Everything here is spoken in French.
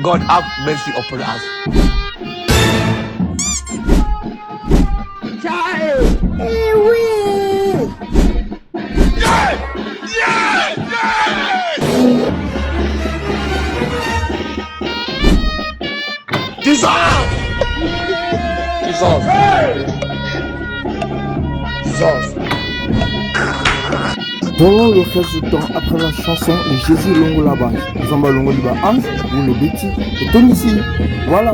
God have mercy upon us. Jesus! Jesus! Jesus! Pendant le reste du temps, après la chanson, le Jésus Longo là-bas, Zamba Longo Liba Ange, ou le Betty, et Tony ici. Voilà.